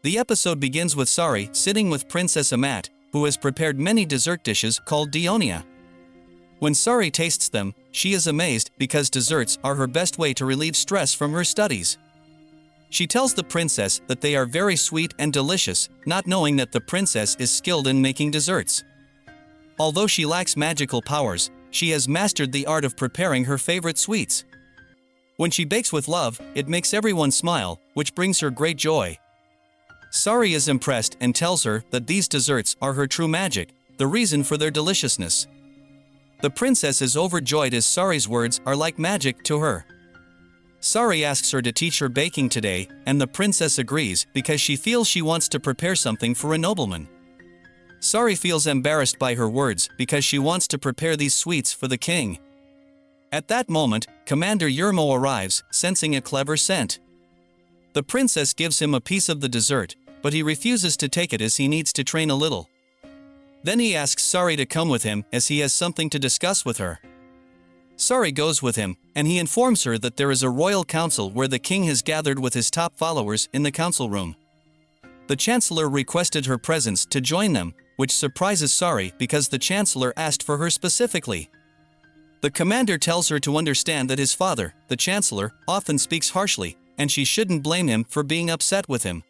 The episode begins with Sari sitting with Princess Amat, who has prepared many dessert dishes called Dionia. When Sari tastes them, she is amazed because desserts are her best way to relieve stress from her studies. She tells the princess that they are very sweet and delicious, not knowing that the princess is skilled in making desserts. Although she lacks magical powers, she has mastered the art of preparing her favorite sweets. When she bakes with love, it makes everyone smile, which brings her great joy. Sari is impressed and tells her that these desserts are her true magic, the reason for their deliciousness. The princess is overjoyed as Sari's words are like magic to her. Sari asks her to teach her baking today, and the princess agrees because she feels she wants to prepare something for a nobleman. Sari feels embarrassed by her words because she wants to prepare these sweets for the king. At that moment, Commander Yermo arrives, sensing a clever scent. The princess gives him a piece of the dessert, but he refuses to take it as he needs to train a little. Then he asks Sari to come with him as he has something to discuss with her. Sari goes with him, and he informs her that there is a royal council where the king has gathered with his top followers in the council room. The chancellor requested her presence to join them, which surprises Sari because the chancellor asked for her specifically. The commander tells her to understand that his father, the chancellor, often speaks harshly, and she shouldn't blame him for being upset with him.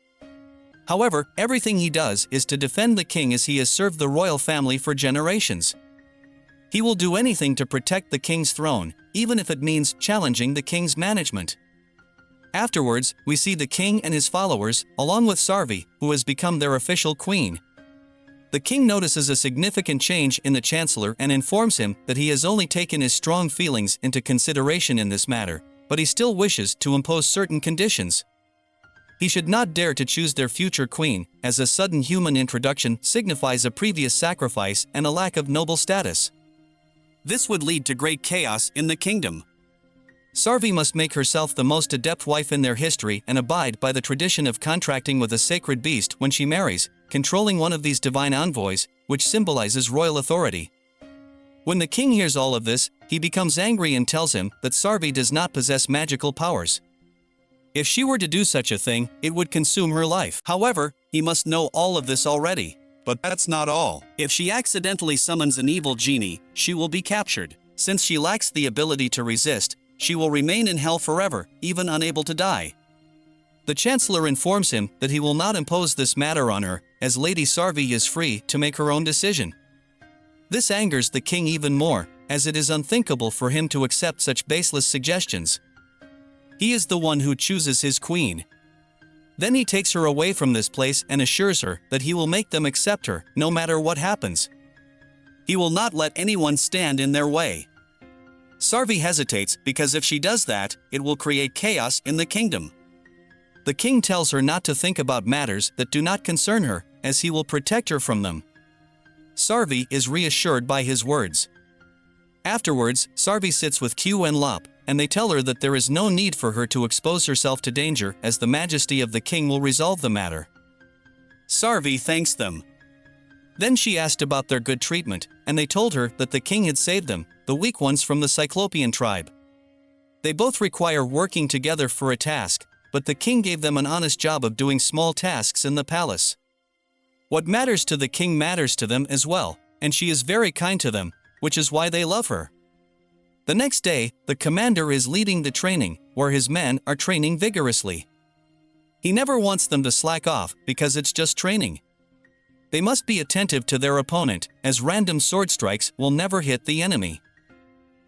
However, everything he does is to defend the king as he has served the royal family for generations. He will do anything to protect the king's throne, even if it means challenging the king's management. Afterwards, we see the king and his followers, along with Sariphi, who has become their official queen. The king notices a significant change in the chancellor and informs him that he has only taken his strong feelings into consideration in this matter, but he still wishes to impose certain conditions. He should not dare to choose their future queen, as a sudden human introduction signifies a previous sacrifice and a lack of noble status. This would lead to great chaos in the kingdom. Sariphi must make herself the most adept wife in their history and abide by the tradition of contracting with a sacred beast when she marries, controlling one of these divine envoys, which symbolizes royal authority. When the king hears all of this, he becomes angry and tells him that Sariphi does not possess magical powers. If she were to do such a thing, it would consume her life. However, he must know all of this already. But that's not all. If she accidentally summons an evil genie, she will be captured. Since she lacks the ability to resist, she will remain in hell forever, even unable to die. The chancellor informs him that he will not impose this matter on her, as Lady Sariphi is free to make her own decision. This angers the king even more, as it is unthinkable for him to accept such baseless suggestions. He is the one who chooses his queen. Then he takes her away from this place and assures her that he will make them accept her, no matter what happens. He will not let anyone stand in their way. Sariphi hesitates because if she does that, it will create chaos in the kingdom. The king tells her not to think about matters that do not concern her, as he will protect her from them. Sariphi is reassured by his words. Afterwards, Sariphi sits with Q and Lop, and they tell her that there is no need for her to expose herself to danger as the majesty of the king will resolve the matter. Sariphi thanks them. Then she asked about their good treatment, and they told her that the king had saved them, the weak ones from the Cyclopean tribe. They both require working together for a task, but the king gave them an honest job of doing small tasks in the palace. What matters to the king matters to them as well, and she is very kind to them, which is why they love her. The next day, the commander is leading the training, where his men are training vigorously. He never wants them to slack off because it's just training. They must be attentive to their opponent, as random sword strikes will never hit the enemy.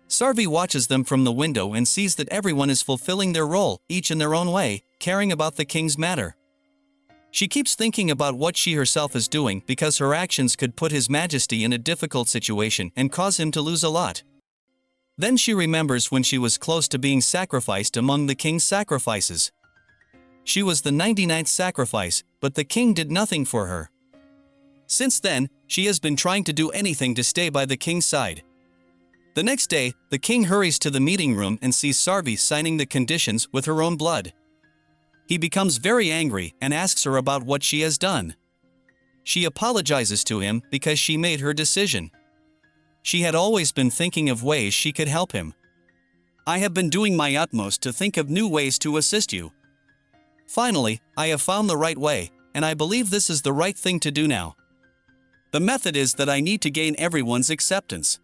Sariphi watches them from the window and sees that everyone is fulfilling their role, each in their own way, caring about the king's matter. She keeps thinking about what she herself is doing because her actions could put His Majesty in a difficult situation and cause him to lose a lot. Then she remembers when she was close to being sacrificed among the king's sacrifices. She was the 99th sacrifice, but the king did nothing for her. Since then, she has been trying to do anything to stay by the king's side. The next day, the king hurries to the meeting room and sees Sariphi signing the conditions with her own blood. He becomes very angry and asks her about what she has done. She apologizes to him because she made her decision. She had always been thinking of ways she could help him. I have been doing my utmost to think of new ways to assist you. Finally, I have found the right way, and I believe this is the right thing to do now. The method is that I need to gain everyone's acceptance.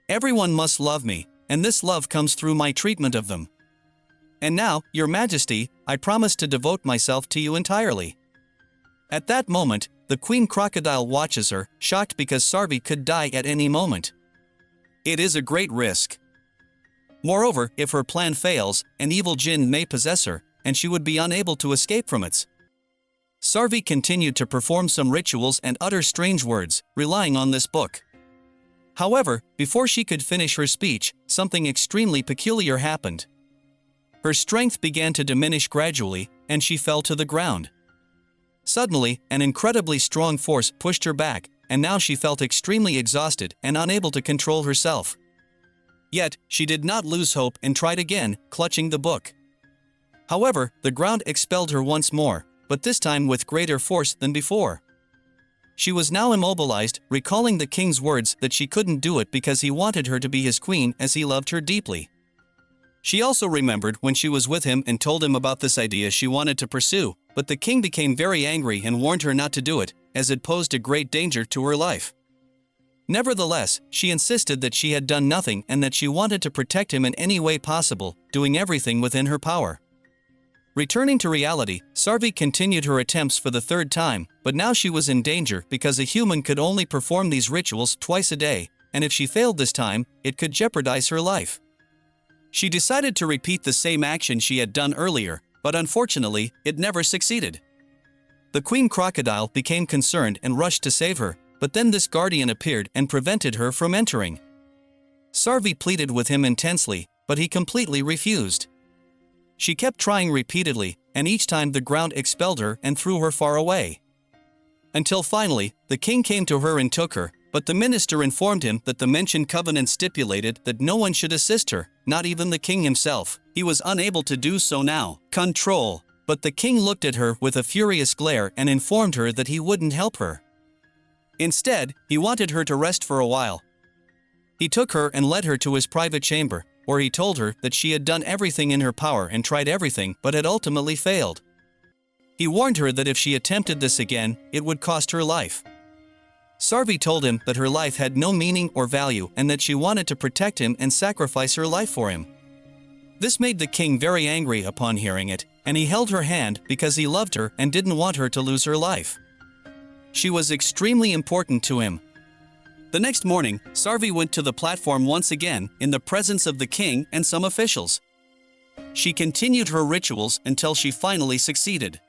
Everyone must love me, and this love comes through my treatment of them. And now, Your Majesty, I promise to devote myself to you entirely." At that moment, the queen crocodile watches her, shocked because Sariphi could die at any moment. It is a great risk. Moreover, if her plan fails, an evil jinn may possess her, and she would be unable to escape from it. Sariphi continued to perform some rituals and utter strange words, relying on this book. However, before she could finish her speech, something extremely peculiar happened. Her strength began to diminish gradually, and she fell to the ground. Suddenly, an incredibly strong force pushed her back, and now she felt extremely exhausted and unable to control herself. Yet, she did not lose hope and tried again, clutching the book. However, the ground expelled her once more, but this time with greater force than before. She was now immobilized, recalling the king's words that she couldn't do it because he wanted her to be his queen as he loved her deeply. She also remembered when she was with him and told him about this idea she wanted to pursue, but the king became very angry and warned her not to do it, as it posed a great danger to her life. Nevertheless, she insisted that she had done nothing and that she wanted to protect him in any way possible, doing everything within her power. Returning to reality, Sariphi continued her attempts for the third time, but now she was in danger because a human could only perform these rituals twice a day, and if she failed this time, it could jeopardize her life. She decided to repeat the same action she had done earlier, but unfortunately, it never succeeded. The queen crocodile became concerned and rushed to save her, but then this guardian appeared and prevented her from entering. Sariphi pleaded with him intensely, but he completely refused. She kept trying repeatedly, and each time the ground expelled her and threw her far away. Until finally, the king came to her and took her, but the minister informed him that the mentioned covenant stipulated that no one should assist her, not even the king himself. He was unable to do so now. Control. But the king looked at her with a furious glare and informed her that he wouldn't help her. Instead, he wanted her to rest for a while. He took her and led her to his private chamber, where he told her that she had done everything in her power and tried everything but had ultimately failed. He warned her that if she attempted this again, it would cost her life. Sariphi told him that her life had no meaning or value and that she wanted to protect him and sacrifice her life for him. This made the king very angry upon hearing it, and he held her hand because he loved her and didn't want her to lose her life. She was extremely important to him. The next morning, Sariphi went to the platform once again in the presence of the king and some officials. She continued her rituals until she finally succeeded.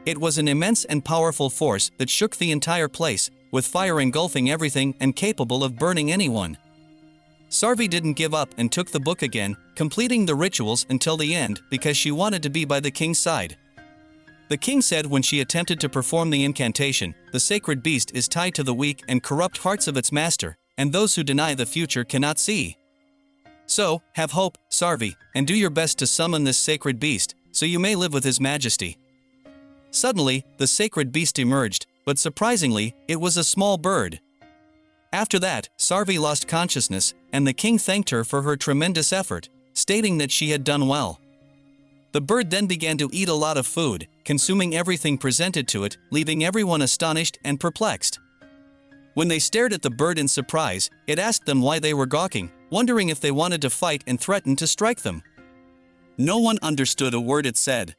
It was an immense and powerful force that shook the entire place, with fire engulfing everything and capable of burning anyone. Sariphi didn't give up and took the book again, completing the rituals until the end because she wanted to be by the king's side. The king said when she attempted to perform the incantation, the sacred beast is tied to the weak and corrupt hearts of its master, and those who deny the future cannot see. So, have hope, Sariphi, and do your best to summon this sacred beast, so you may live with His Majesty. Suddenly, the sacred beast emerged, but surprisingly, it was a small bird. After that, Sariphi lost consciousness, and the king thanked her for her tremendous effort, stating that she had done well. The bird then began to eat a lot of food, consuming everything presented to it, leaving everyone astonished and perplexed. When they stared at the bird in surprise, it asked them why they were gawking, wondering if they wanted to fight and threatened to strike them. No one understood a word it said.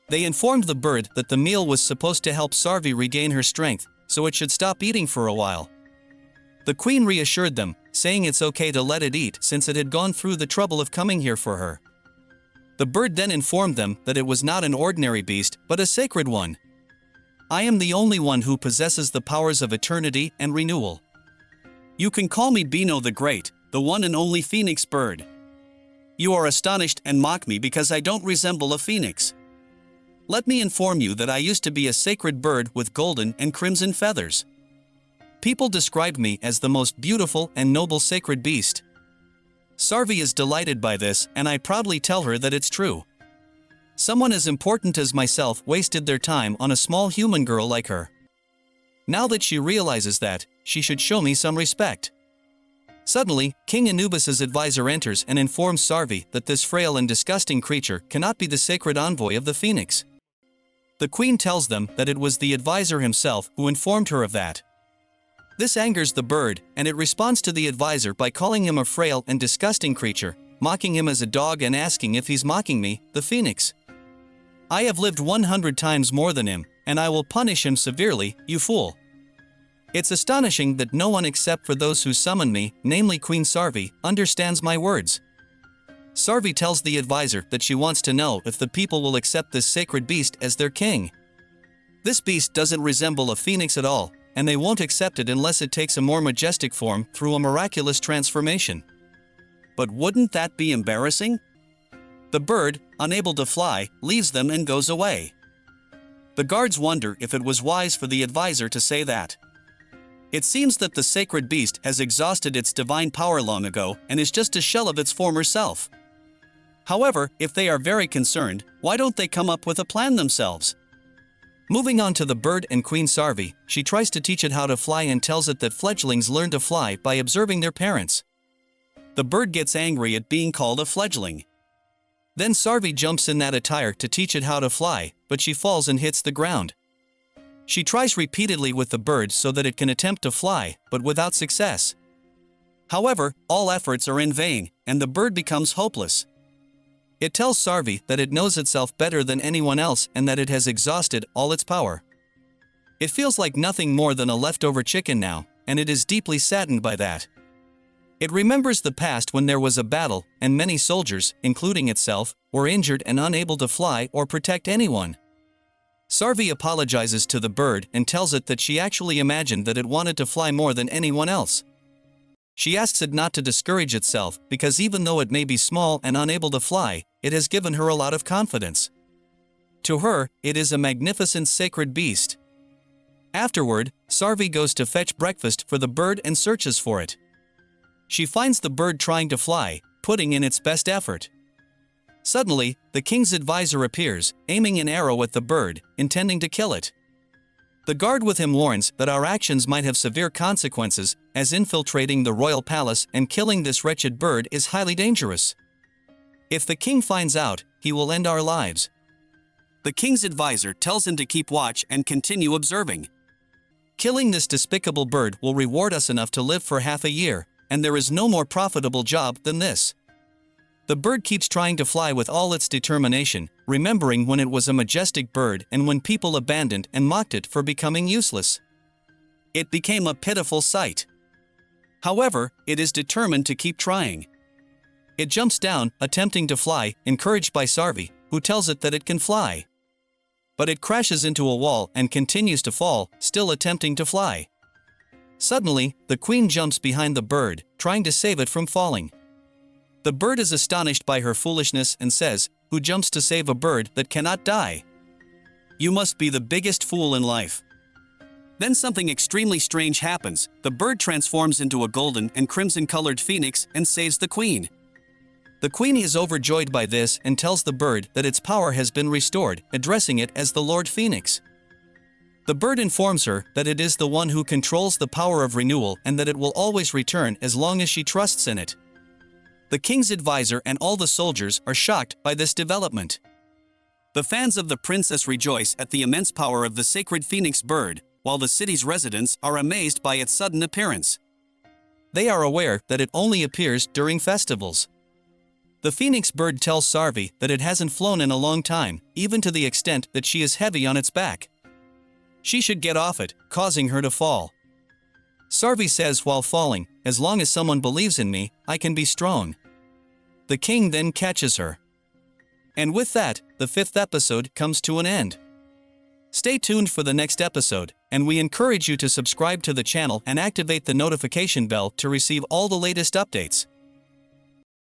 They informed the bird that the meal was supposed to help Sariphi regain her strength, so it should stop eating for a while. The queen reassured them, saying it's okay to let it eat since it had gone through the trouble of coming here for her. The bird then informed them that it was not an ordinary beast, but a sacred one. I am the only one who possesses the powers of eternity and renewal. You can call me Bino the Great, the one and only phoenix bird. You are astonished and mock me because I don't resemble a phoenix. Let me inform you that I used to be a sacred bird with golden and crimson feathers. People described me as the most beautiful and noble sacred beast. Sariphi is delighted by this, and I proudly tell her that it's true. Someone as important as myself wasted their time on a small human girl like her. Now that she realizes that, she should show me some respect. Suddenly, King Anubis's advisor enters and informs Sariphi that this frail and disgusting creature cannot be the sacred envoy of the phoenix. The queen tells them that it was the advisor himself who informed her of that. This angers the bird, and it responds to the advisor by calling him a frail and disgusting creature, mocking him as a dog and asking if he's mocking me, the phoenix. I have lived 100 times more than him, and I will punish him severely, you fool. It's astonishing that no one except for those who summon me, namely Queen Sariphi, understands my words. Sariphi tells the advisor that she wants to know if the people will accept this sacred beast as their king. This beast doesn't resemble a phoenix at all, and they won't accept it unless it takes a more majestic form through a miraculous transformation. But wouldn't that be embarrassing? The bird, unable to fly, leaves them and goes away. The guards wonder if it was wise for the advisor to say that. It seems that the sacred beast has exhausted its divine power long ago and is just a shell of its former self. However, if they are very concerned, why don't they come up with a plan themselves? Moving on to the bird and Queen Sariphi, she tries to teach it how to fly and tells it that fledglings learn to fly by observing their parents. The bird gets angry at being called a fledgling. Then Sariphi jumps in that attire to teach it how to fly, but she falls and hits the ground. She tries repeatedly with the bird so that it can attempt to fly, but without success. However, all efforts are in vain, and the bird becomes hopeless. It tells Sariphi that it knows itself better than anyone else and that it has exhausted all its power. It feels like nothing more than a leftover chicken now, and it is deeply saddened by that. It remembers the past when there was a battle, and many soldiers, including itself, were injured and unable to fly or protect anyone. Sariphi apologizes to the bird and tells it that she actually imagined that it wanted to fly more than anyone else. She asks it not to discourage itself because even though it may be small and unable to fly, it has given her a lot of confidence. To her, it is a magnificent sacred beast. Afterward, Sariphi goes to fetch breakfast for the bird and searches for it. She finds the bird trying to fly, putting in its best effort. Suddenly, the king's advisor appears, aiming an arrow at the bird, intending to kill it. The guard with him warns that our actions might have severe consequences, as infiltrating the royal palace and killing this wretched bird is highly dangerous. If the king finds out, he will end our lives. The king's advisor tells him to keep watch and continue observing. Killing this despicable bird will reward us enough to live for half a year, and there is no more profitable job than this. The bird keeps trying to fly with all its determination, remembering when it was a majestic bird and when people abandoned and mocked it for becoming useless. It became a pitiful sight. However, it is determined to keep trying. It jumps down, attempting to fly, encouraged by Sariphi, who tells it that it can fly. But it crashes into a wall and continues to fall, still attempting to fly. Suddenly, the queen jumps behind the bird, trying to save it from falling. The bird is astonished by her foolishness and says, "Who jumps to save a bird that cannot die? You must be the biggest fool in life." Then something extremely strange happens. The bird transforms into a golden and crimson-colored phoenix and saves the queen. The queen is overjoyed by this and tells the bird that its power has been restored, addressing it as the Lord Phoenix. The bird informs her that it is the one who controls the power of renewal and that it will always return as long as she trusts in it. The king's advisor and all the soldiers are shocked by this development. The fans of the princess rejoice at the immense power of the sacred phoenix bird, while the city's residents are amazed by its sudden appearance. They are aware that it only appears during festivals. The phoenix bird tells Sariphi that it hasn't flown in a long time, even to the extent that she is heavy on its back. She should get off it, causing her to fall. Sariphi says while falling, "As long as someone believes in me, I can be strong." The king then catches her. And with that, the 5th episode comes to an end. Stay tuned for the next episode, and we encourage you to subscribe to the channel and activate the notification bell to receive all the latest updates.